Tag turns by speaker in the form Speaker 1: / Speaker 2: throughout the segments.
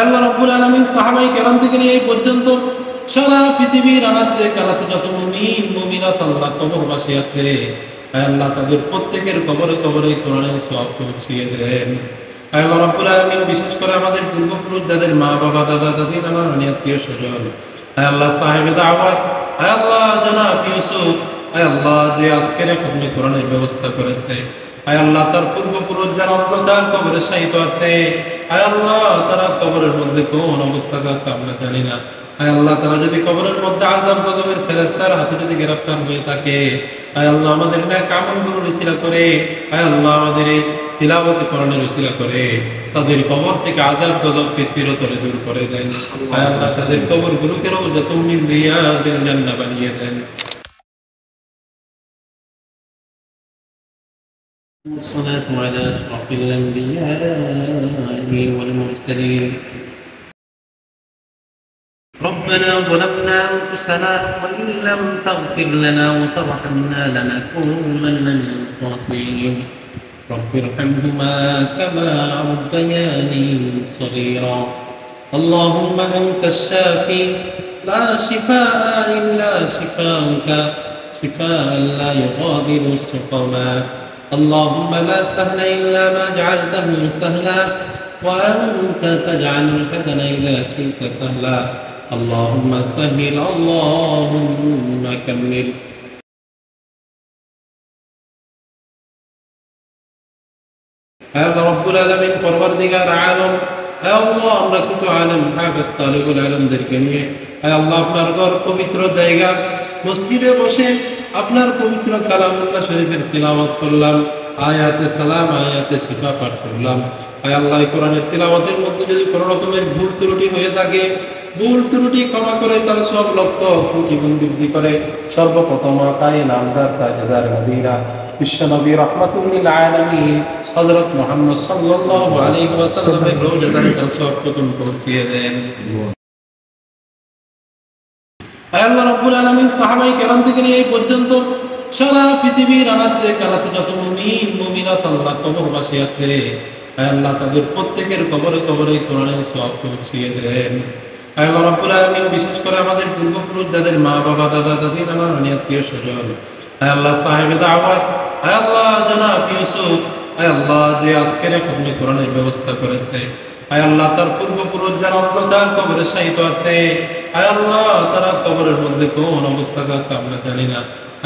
Speaker 1: আল্লাহ রাব্বুল আলামিন সাহাবায়ে কেরাম থেকে নিয়ে এই পর্যন্ত সারা পৃথিবীর আনাচে কানাচে যত মুমিন মুমিনাত আল্লাহ কবরবাসী আছে, আল্লাহ তাদের প্রত্যেকের কবরে কবরে কোরআনের সওয়াব পৌঁছিয়ে দেন। আল্লাহ রাব্বুল আলামিন বিশেষ করে আমাদের পূর্বপুরুষ যাদের মা বাবা দাদা দাদি নানা নানি আত্মীয় স্বজন, আল্লাহ সাহেবে দাওয়াত, আল্লাহ জনাব ইউসুফ, আল্লাহ যে আজকের খতমে কোরআনের ব্যবস্থা করেছে, আল্লাহ তার পূর্বপুরুষ যারা অন্ধকার কবরে শায়িত আছে, আল্লাহ তারা কবরের মধ্যে কোন অবস্থাতে আছে আমরা জানি না। আল্লাহ তারা যদি কবরের মধ্যে আযাব গজবের ফেরেশতার হাতে যদি গ্রেফতার হয়ে থাকে, আল্লাহ আমাদের নেক আমলগুলো উসিলা করে, আল্লাহ আমাদের এই তিলাওয়াত কোরআনের উসিলা করে তাদের কবর থেকে আযাব গজবকে চিরতরে দূর করে দেন। আল্লাহ তাদের কবরগুলোকে রওজাতুম মিন রিয়াদিল জান্নাহ বানিয়ে দেন। الصلاة على أشرف الأنبياء والمرسلين. ربنا ظلمنا أنفسنا وإن لم تغفر لنا وترحمنا لنكونن من الخاسرين. رب ارحمهما كما ربياني صغيرا. اللهم أنت الشافي لا شفاء إلا شفاءك شفاء لا يغادر سقما. اللهم لا سهل إلا ما جعلته سهلا وأنت تجعل الحزن إذا شئت سهلا. اللهم سهل اللهم كمل. هذا رب العالمين পরবর্তীকার আলম, আল্লাহ আমরা কিছু আলেম হাফেজ তালিবুল আলমদেরকে নিয়ে আল্লাহ আপনার ঘর পবিত্র জায়গা মসজিদে বসে আপনার পবিত্র কালামুল্লাহ শরীফের তিলাওয়াত করলাম, আয়াতে সালাম আয়াতে শিফা পাঠ করলাম। আল্লাহ কোরআনের তিলাওয়াতের মধ্যে যদি কোনো রকমের ভুল ত্রুটি হয়ে থাকে, ভুল ত্রুটি ক্ষমা করে তার সব লক্ষ্য ত্রুটি বৃদ্ধি করে। সর্বপ্রথম আকায়ে নামদার তাজদার মদিনা বিশ্বনবী রাহমাতুল লিল আলামিন হযরত মুহাম্মদ সাল্লাল্লাহু আলাইহি ওয়াসাল্লামের রওজায় তার সব প্রথম পৌঁছিয়ে দেন। আল্লাহ রাব্বুল আলামিন সাহাবায়ে কেরাম থেকে নিয়ে এই পর্যন্ত সারা পৃথিবীর আনাচে কানাচে যত মুমিন মুমিনাত আল্লাহ কবরবাসী আছে, আল্লাহ তাদের প্রত্যেকের কবরে কবরে কোরআনের সওয়াব পৌঁছিয়ে দেন। আল্লাহ রাব্বুল আলামিন বিশেষ করে আমাদের পূর্বপুরুষ যাদের মা বাবা দাদা দাদি নানা নানি আত্মীয় স্বজন, আল্লাহ সাহেবে দাওয়াত, আল্লাহ জনাব ইউসুফ, আল্লাহ যে আজকের খতমে কোরআনের ব্যবস্থা করেছে, আল্লাহ তার পূর্বপুরুষ যারা অন্ধকার কবরে শায়িত আছে, আল্লাহ তারা কবরের মধ্যে কোন অবস্থাতে আছে আমরা জানি না।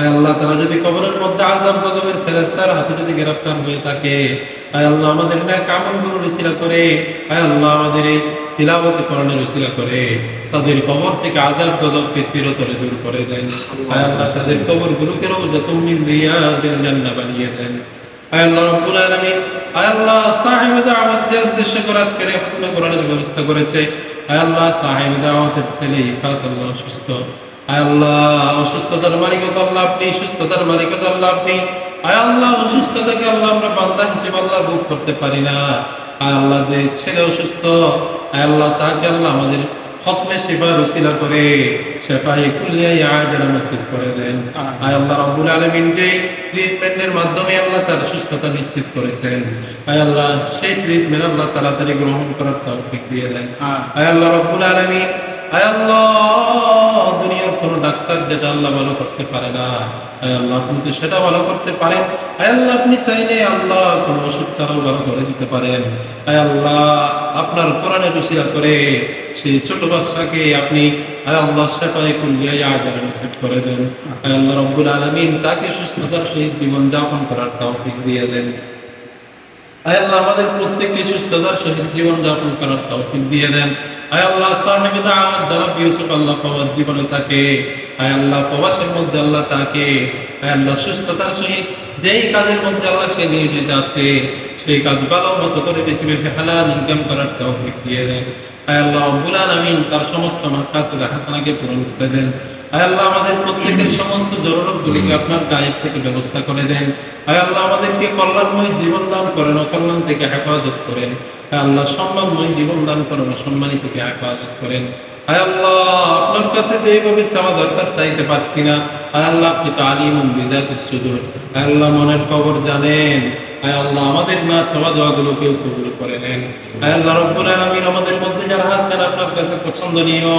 Speaker 1: আল্লাহ তারা যদি কবরের মধ্যে আযাব গজবের ফেরেশতার হাতে যদি গ্রেফতার হয়ে থাকে, আল্লাহ আমাদের নেক আমলগুলো উসিলা করে, আল্লাহ আমাদের এই তিলাওয়াত কোরআনের উসিলা করে তাদের কবর থেকে আযাব গজবকে চিরতরে দূর করে দেন। আল্লাহ তাদের কবরগুলোকে রওজাতুম মিন রিয়াদিল জান্নাহ বানিয়ে দেন। আল্লাহ রাব্বুল আলামিন, আল্লাহ সাহেবে দাওয়াত যে উদ্দেশ্য করে আজকের খতমে কোরআনের ব্যবস্থা করেছে, আল্লাহ সাহেবে দাওয়াতের ছেলে ইফাস আল্লাহ অসুস্থ, আল্লাহ অসুস্থতার মালিক আল্লাহ আপনি, সুস্থতার মালিক আল্লাহ আপনি। আল্লাহ অসুস্থতাকে আল্লাহ আমরা বান্দা হিসেবে আল্লাহ ভোগ করতে পারি না। আল্লাহ যে ছেলে অসুস্থ, আল্লাহ তাকে আল্লাহ আমাদের খতমে শিফার উসিলা করে শিফায়ে কুল্লিয়ায়ে আজলা নসিব করে দেন। আল্লাহ রাব্বুল আলামিন যে ট্রিটমেন্টের মাধ্যমে আল্লাহ তার সুস্থতা নিশ্চিত করেছেন, আল্লাহ সেই ট্রিটমেন্ট আল্লাহ তাড়াতাড়ি গ্রহণ করার তৌফিক দিয়ে দেন। আল্লাহ রাব্বুল আলামিন, আল্লাহ দুনিয়ার কোন ডাক্তার যেটা আল্লাহ ভালো করতে পারে না, আল্লাহ আপনি তো সেটা ভালো করতে পারেন। আল্লাহ আপনি চাইলে আল্লাহ কোন ওষুধ ছাড়াও ভালো করে দিতে পারেন। আল্লাহ আপনার কোরআনের উসিলা করে সেই ছোট বাচ্চাকে আপনি আল্লাহ শিফায়ে কুল্লিয়ায়ে আজলা নসিব করে দেন। আল্লাহ রাব্বুল আলামিন তাকে সুস্থতার সহিত জীবন যাপন করার তৌফিক দিয়ে দেন। আল্লাহ আমাদের প্রত্যেককে সুস্থতার সহিত জীবন যাপন করার তৌফিক দিয়ে দেন। আল্লাহ সাহেবে দাওয়াত জনাব ইউসুফ আল্লাহ প্রবাস জীবনে তাকে, আল্লাহ প্রবাসের মধ্যে আল্লাহ তাকে আল্লাহ সুস্থতার সহিত যেই কাজের মধ্যে আল্লাহ সে নিয়োজিত আছে সেই কাজ ভালো মতো করে বেশি বেশি হালাল ইনকাম করার তৌফিক দিয়ে দেন। আল্লাহ রাব্বুল আলামিন তার সমস্ত মাকাসিদ হাসানাকে পূরণ করে দেন। আল্লাহ আমাদের প্রত্যেকের সমস্ত জরুরতগুলিকে আপনার গায়েব থেকে ব্যবস্থা করে দেন। আল্লাহ আমাদেরকে কল্যাণময় জীবন দান করেন, অকল্যাণ থেকে হেফাজত করেন। আল্লাহ সম্মানময় জীবন দান করেন, অসম্মানী থেকে হেফাজত করেন। আল্লাহ আপনার কাছে যেইভাবে চাওয়া দরকার চাইতে পারছি না, আল্লাহ আপনি তো আলিমুন বিযাতিস সুদূর, আল্লাহ মনের খবর জানেন। আল্লাহ আমাদের না চাওয়া দোয়াগুলোকেও কবুল করে নেন। আল্লাহ রাব্বুল আলামিন আমাদের মধ্যে যারা কাছে পছন্দনীয়,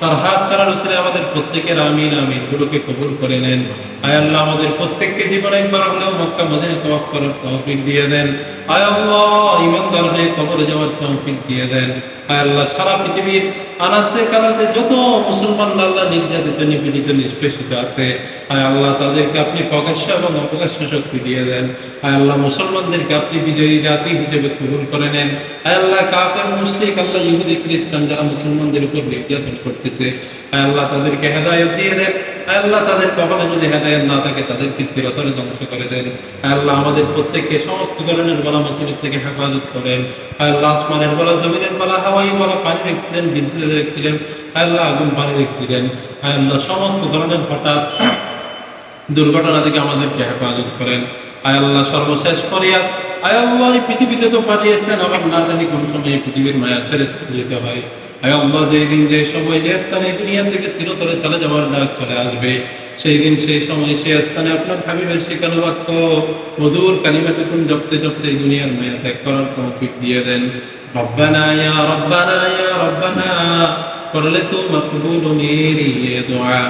Speaker 1: তার হাত করার উসিলে আমাদের প্রত্যেকের আমিন আমিন গুলোকে কবুল করে নেন। আয় আল্লাহ আমাদের প্রত্যেককে জীবনে একবার হলেও মক্কা মদিনা তওয়াফ করার তৌফিক দিয়ে দেন। আয় আল্লাহ ঈমানদার হয়ে কবরে যাওয়ার তৌফিক দিয়ে দেন। আয় আল্লাহ সারা পৃথিবীর আনাচে কানাচে যত মুসলমান আল্লাহ নির্যাতিত নিপীড়িত নিষ্পেষিত আছে, আয় আল্লাহ তাদেরকে আপনি প্রকাশ্য এবং অপ্রকাশ্য শক্তি দিয়ে দেন। আয় আল্লাহ মুসলমানদেরকে আপনি বিজয়ী জাতি হিসেবে কবুল করে নেন। আয় আল্লাহ কাফের মুশরিক আল্লাহ ইহুদি খ্রিস্টান যারা মুসলমানদের উপর নির্যাতন করতেছে, আয় আল্লাহ তাদেরকে হেদায়েত দিয়ে দেন। আয় আল্লাহ তাদের কপালে যদি হেদায়েত না থাকে তাদেরকে চিরতরে ধ্বংস করে দেন। আয় আল্লাহ আমাদের প্রত্যেককে সমস্ত ধরনের বলা মুসিবত থেকে হেফাজত করেন। আয় আল্লাহ আসমানের বলা, জমিনের বলা, হাওয়াই বলা, পানি রেখেছিলেন, বিদ্যুৎ রেখেছিলেন, আয় আল্লাহ আগুন পানি রেখেছিলেন। আয় আল্লাহ সমস্ত ধরনের হঠাৎ দুর্ঘটনা থেকে আমাদেরকে হেফাজত করেন। আয় আল্লাহ সর্বশেষ ফরিয়াদ, আয় আল্লাহ এই পৃথিবীতে তো পাঠিয়েছেন, আবার না জানি কোন সময় এই পৃথিবীর মায়া ছেড়ে যেতে হয়। আয় আল্লাহ যেই দিন যে সময় যে স্থানে দুনিয়া থেকে চিরতরে চলে যাওয়ার ডাক চলে আসবে, সেই দিন সেই সময় সেই স্থানে আপনার হাবিবের শিখানো বাক্য মধুর কালিমাতুকুন জপতে জপতে এই দুনিয়ার মায়া ত্যাগ করার তৌফিক দিয়ে দেন। রব্বানা ইয়া রব্বানা ইয়া রব্বানা করলে তো মকবুল মেরি ये दुआ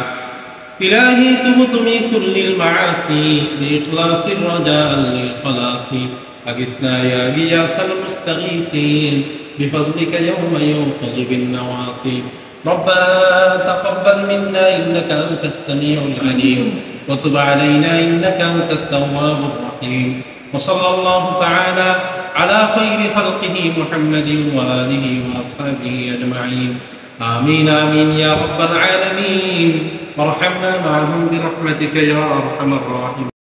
Speaker 1: إلهي تبت من كل المعاصي بإخلاص الرجاء للخلاص أغثنا يا غياث المستغيثين بفضلك يوم يوقظ بالنواصي ربنا تقبل منا إنك أنت السميع العليم وتب علينا إنك أنت التواب الرحيم وصلى الله تعالى على خير خلقه محمد وآله وأصحابه أجمعين آمين آمين يا رب العالمين وارحمنا معهم برحمتك يا أرحم الراحمين.